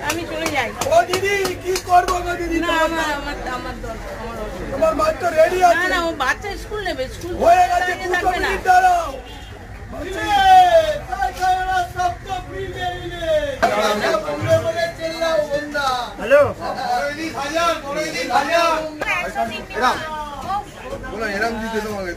আমি চলে যাই। ও দিদি কি করবো গো দিদি? না আমার তোমার মা তো রেডি আছে। না ও বাচ্চা স্কুল নেবে, স্কুল হয়ে গেছে, 2 মিনিট দাঁড়াও। হ্যালো এরম দিতে তোমাকে